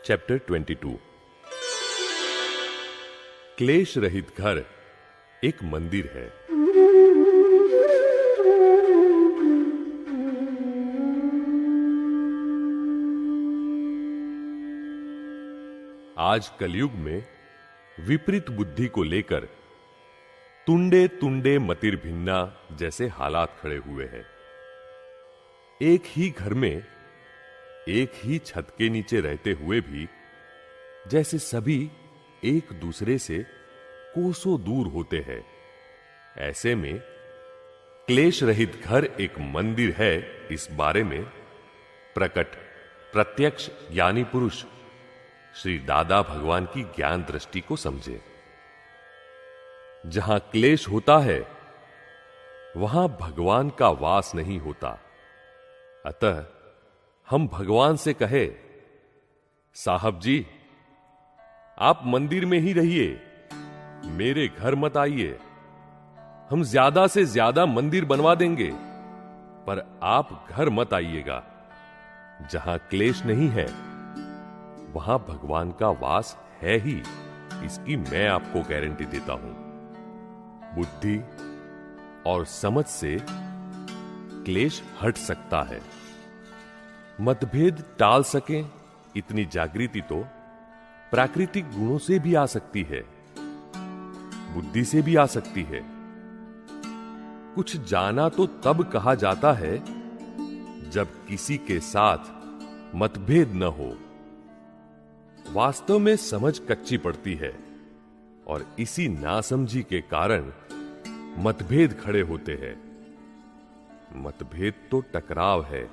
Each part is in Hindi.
चैप्टर 22। क्लेश रहित घर एक मंदिर है। आज कलयुग में विपरीत बुद्धि को लेकर तुंडे तुंडे मतिर भिन्ना जैसे हालात खड़े हुए हैं। एक ही घर में एक ही छत के नीचे रहते हुए भी जैसे सभी एक दूसरे से कोसों दूर होते हैं, ऐसे में क्लेश रहित घर एक मंदिर है। इस बारे में प्रकट प्रत्यक्ष ज्ञानी पुरुष श्री दादा भगवान की ज्ञान दृष्टि को समझे। जहां क्लेश होता है वहां भगवान का वास नहीं होता। अतः हम भगवान से कहे, साहब जी आप मंदिर में ही रहिए, मेरे घर मत आइए। हम ज्यादा से ज्यादा मंदिर बनवा देंगे, पर आप घर मत आइएगा। जहां क्लेश नहीं है वहां भगवान का वास है ही, इसकी मैं आपको गारंटी देता हूं। बुद्धि और समझ से क्लेश हट सकता है। मतभेद टाल सकें इतनी जागृति तो प्राकृतिक गुणों से भी आ सकती है, बुद्धि से भी आ सकती है। कुछ जाना तो तब कहा जाता है जब किसी के साथ मतभेद न हो। वास्तव में समझ कच्ची पड़ती है और इसी नासमझी के कारण मतभेद खड़े होते हैं। मतभेद तो टकराव है,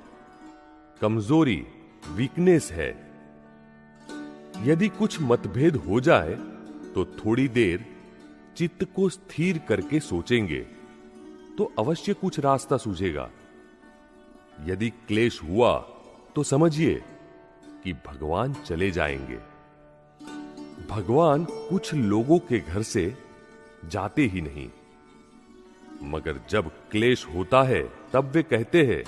कमजोरी, वीकनेस है। यदि कुछ मतभेद हो जाए तो थोड़ी देर चित्त को स्थिर करके सोचेंगे तो अवश्य कुछ रास्ता सूझेगा। यदि क्लेश हुआ तो समझिए कि भगवान चले जाएंगे। भगवान कुछ लोगों के घर से जाते ही नहीं, मगर जब क्लेश होता है तब वे कहते हैं,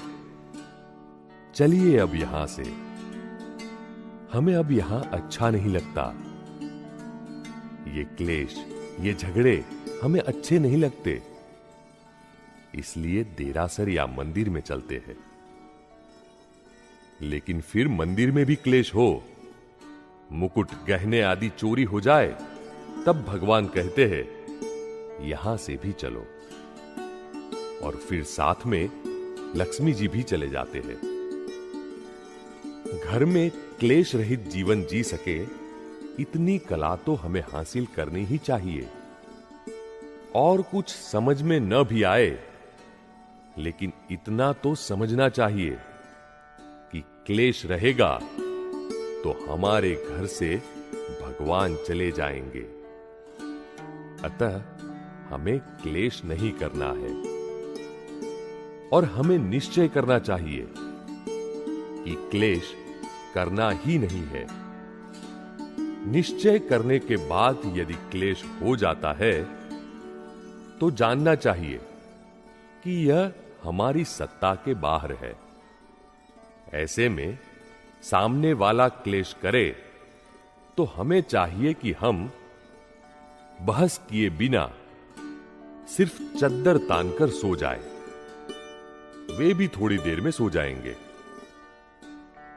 चलिए अब यहां से, हमें अब यहां अच्छा नहीं लगता। ये क्लेश, ये झगड़े हमें अच्छे नहीं लगते, इसलिए देरासर या मंदिर में चलते हैं। लेकिन फिर मंदिर में भी क्लेश हो, मुकुट गहने आदि चोरी हो जाए, तब भगवान कहते हैं यहां से भी चलो। और फिर साथ में लक्ष्मी जी भी चले जाते हैं। घर में क्लेश रहित जीवन जी सके इतनी कला तो हमें हासिल करनी ही चाहिए। और कुछ समझ में न भी आए, लेकिन इतना तो समझना चाहिए कि क्लेश रहेगा तो हमारे घर से भगवान चले जाएंगे। अतः हमें क्लेश नहीं करना है और हमें निश्चय करना चाहिए कि क्लेश करना ही नहीं है। निश्चय करने के बाद यदि क्लेश हो जाता है तो जानना चाहिए कि यह हमारी सत्ता के बाहर है। ऐसे में सामने वाला क्लेश करे तो हमें चाहिए कि हम बहस किए बिना सिर्फ चद्दर तानकर सो जाएं। वे भी थोड़ी देर में सो जाएंगे।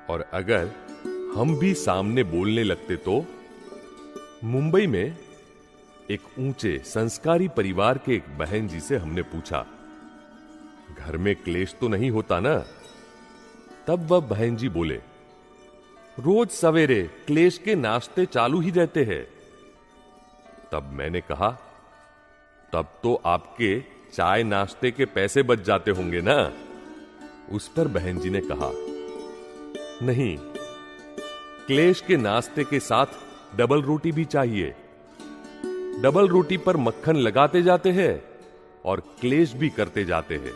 और अगर हम भी सामने बोलने लगते तो मुंबई में एक ऊंचे संस्कारी परिवार के एक बहन जी से हमने पूछा, घर में क्लेश तो नहीं होता ना? तब वह बहन जी बोले, रोज सवेरे क्लेश के नाश्ते चालू ही रहते हैं। तब मैंने कहा, तब तो आपके चाय नाश्ते के पैसे बच जाते होंगे ना? उस पर बहन जी ने कहा, नहीं, क्लेश के नाश्ते के साथ डबल रोटी भी चाहिए। डबल रोटी पर मक्खन लगाते जाते हैं और क्लेश भी करते जाते हैं।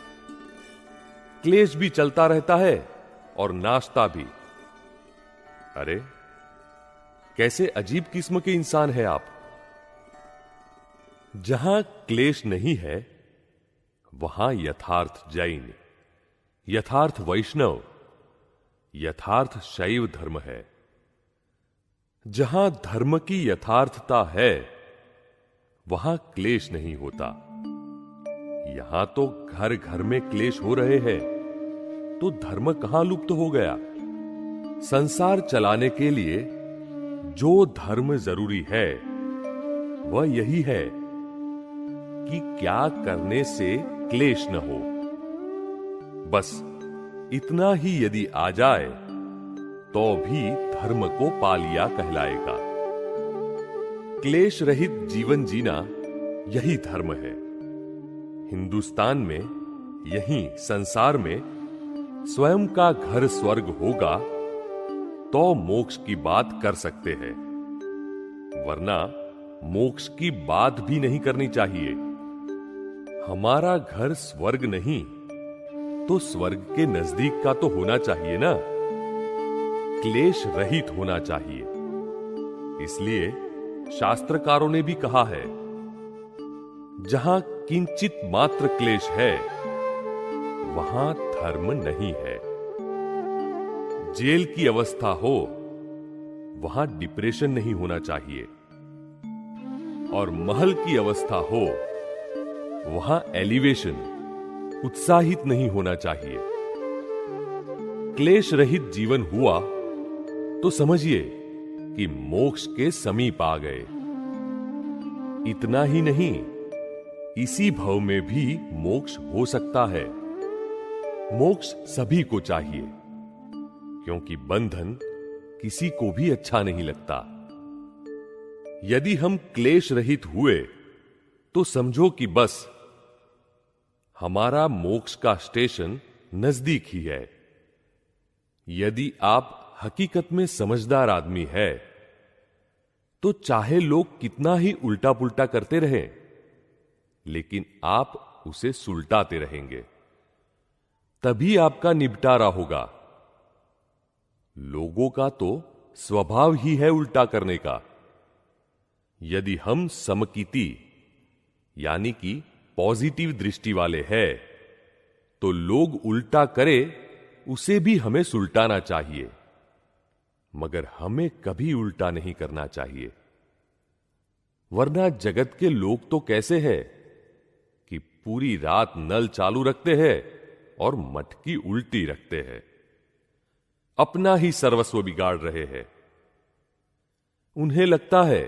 क्लेश भी चलता रहता है और नाश्ता भी। अरे कैसे अजीब किस्म के इंसान हैं आप। जहां क्लेश नहीं है वहां यथार्थ जैन, यथार्थ वैष्णव, यथार्थ शैव धर्म है। जहां धर्म की यथार्थता है वहां क्लेश नहीं होता। यहां तो घर घर में क्लेश हो रहे हैं, तो धर्म कहां लुप्त हो गया? संसार चलाने के लिए जो धर्म जरूरी है वह यही है कि क्या करने से क्लेश न हो। बस इतना ही यदि आ जाए तो भी धर्म को पा लिया कहलाएगा। क्लेश रहित जीवन जीना यही धर्म है। हिंदुस्तान में, यहीं संसार में स्वयं का घर स्वर्ग होगा तो मोक्ष की बात कर सकते हैं, वरना मोक्ष की बात भी नहीं करनी चाहिए। हमारा घर स्वर्ग नहीं तो स्वर्ग के नजदीक का तो होना चाहिए ना। क्लेश रहित होना चाहिए। इसलिए शास्त्रकारों ने भी कहा है, जहां किंचित मात्र क्लेश है वहां धर्म नहीं है। जेल की अवस्था हो वहां डिप्रेशन नहीं होना चाहिए, और महल की अवस्था हो वहां एलिवेशन, उत्साहित नहीं होना चाहिए। क्लेश रहित जीवन हुआ तो समझिए कि मोक्ष के समीप आ गए। इतना ही नहीं, इसी भव में भी मोक्ष हो सकता है। मोक्ष सभी को चाहिए, क्योंकि बंधन किसी को भी अच्छा नहीं लगता। यदि हम क्लेश रहित हुए तो समझो कि बस हमारा मोक्ष का स्टेशन नजदीक ही है। यदि आप हकीकत में समझदार आदमी है तो चाहे लोग कितना ही उल्टा पुल्टा करते रहें, लेकिन आप उसे सुलटाते रहेंगे, तभी आपका निपटारा होगा। लोगों का तो स्वभाव ही है उल्टा करने का। यदि हम समकीति यानी कि पॉजिटिव दृष्टि वाले हैं तो लोग उल्टा करे उसे भी हमें सुलटाना चाहिए, मगर हमें कभी उल्टा नहीं करना चाहिए। वरना जगत के लोग तो कैसे हैं कि पूरी रात नल चालू रखते हैं और मटकी उल्टी रखते हैं, अपना ही सर्वस्व बिगाड़ रहे हैं। उन्हें लगता है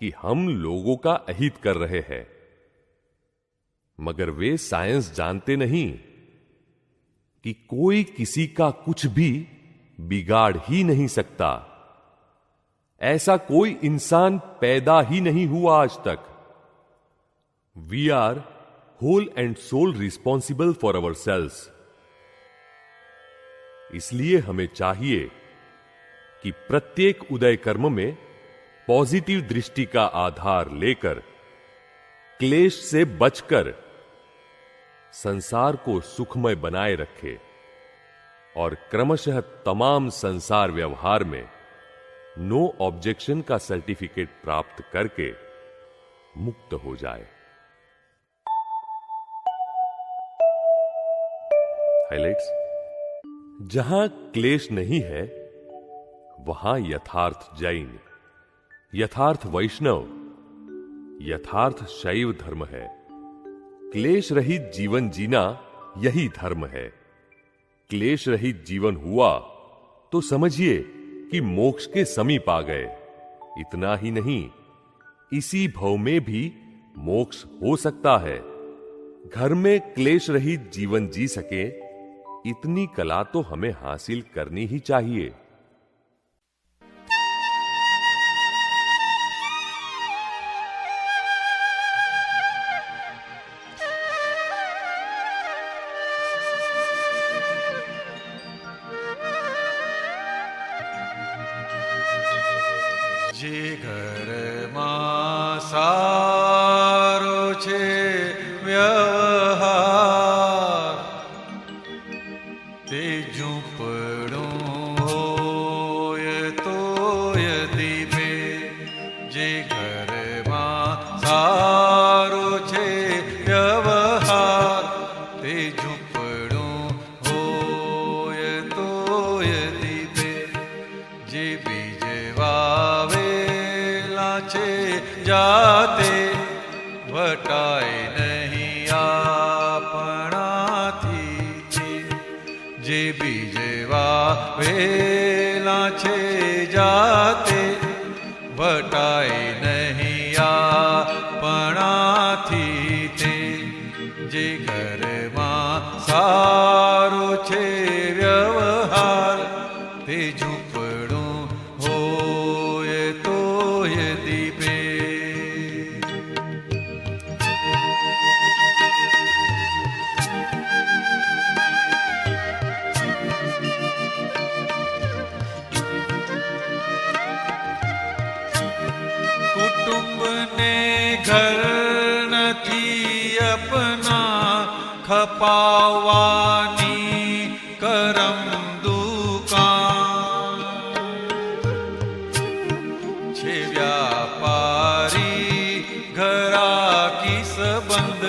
कि हम लोगों का अहित कर रहे हैं, मगर वे साइंस जानते नहीं कि कोई किसी का कुछ भी बिगाड़ ही नहीं सकता। ऐसा कोई इंसान पैदा ही नहीं हुआ आज तक। We are whole and sole responsible for our sales. इसलिए हमें चाहिए कि प्रत्येक उदय कर्म में पॉजिटिव दृष्टि का आधार लेकर क्लेश से बचकर संसार को सुखमय बनाए रखे और क्रमशः तमाम संसार व्यवहार में नो ऑब्जेक्शन का सर्टिफिकेट प्राप्त करके मुक्त हो जाए। हाइलाइट्स: जहां क्लेश नहीं है वहां यथार्थ जैन, यथार्थ वैष्णव, यथार्थ शैव धर्म है। क्लेश रहित जीवन जीना यही धर्म है। क्लेश रहित जीवन हुआ तो समझिए कि मोक्ष के समीप आ गए। इतना ही नहीं, इसी भव में भी मोक्ष हो सकता है। घर में क्लेश रहित जीवन जी सके, इतनी कला तो हमें हासिल करनी ही चाहिए। જે ઘરમાં સારો છે વ્યવહાર, તે ઝૂંપડું હોય તો યદી બે. જે ઘરમાં સારો છે વ્યવહાર, તે ઝૂંપડું હોય તો યદી બે. જે બીજવા જાતે વટાય નહીં આપણાથી જે બીજે વાવેલા છે જાતે વટાય નહીં આપણાથી તે જે ઘરમાં સારો છે વ્યવહાર તે ઝૂંપડું હોય તોય દીપે કુટુંબને ઘર નથી અપના ખપાવવાની કરમ દુકાન છે વ્યાપારી ઘરાકી સંબંધ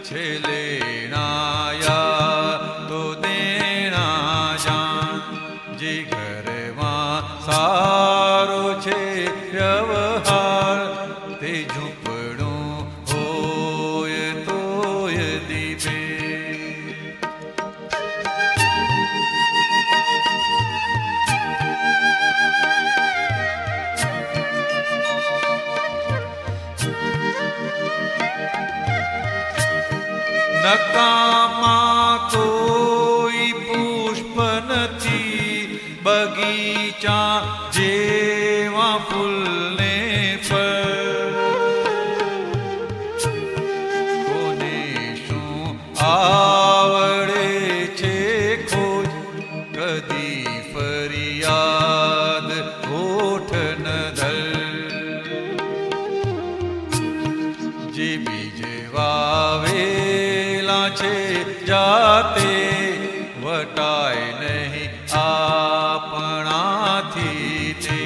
છે લેણાયા તો દેણા જાન જે ઘરમાં સારો છે વ્યવહાર તે ઝૂંપડું હોય તોય દીપે નકામાં કોઈ પુષ્પ નથી બગીચા જેવા ફૂલને પર કોને શું આવડે છે ખોજ કદી ફરિયાદ હોઠ ન ધર જે બીજે વાવેલા છે જાતે વટાય નહીં આપણાથી તે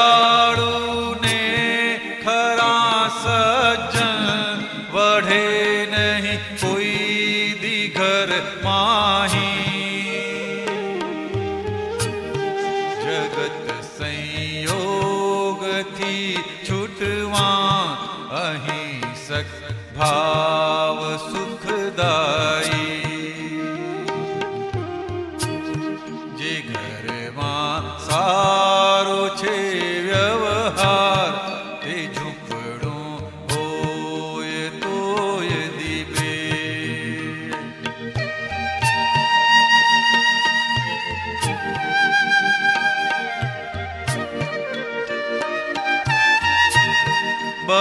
દયાળુને ખરા સજ્જન વઢે નહીં કોઈ દીઘર માહી જગત સંયોગથી છૂટવા અહિંસક ભાવ સુખદાયી જે ઘરમાં સારો છે વ્યવહાર તે ઝૂંપડું હોય તોય દીપે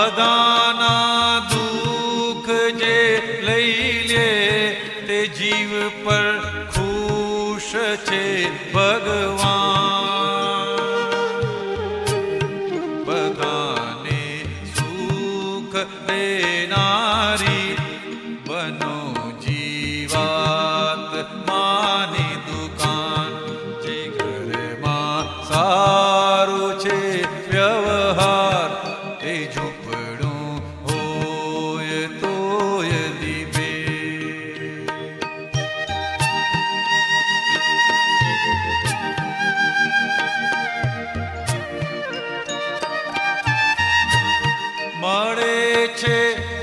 બધાના દુઃખ જે લઈ લે તે જીવ પર ખુશ છે ભગવાન બધાને સુખ દેનારી બનો જીવાત માની દુકાન જે ઘરમાં સારું છે વ્યવહાર તે ઝૂંપડું હોય તોય દીપે મળે છે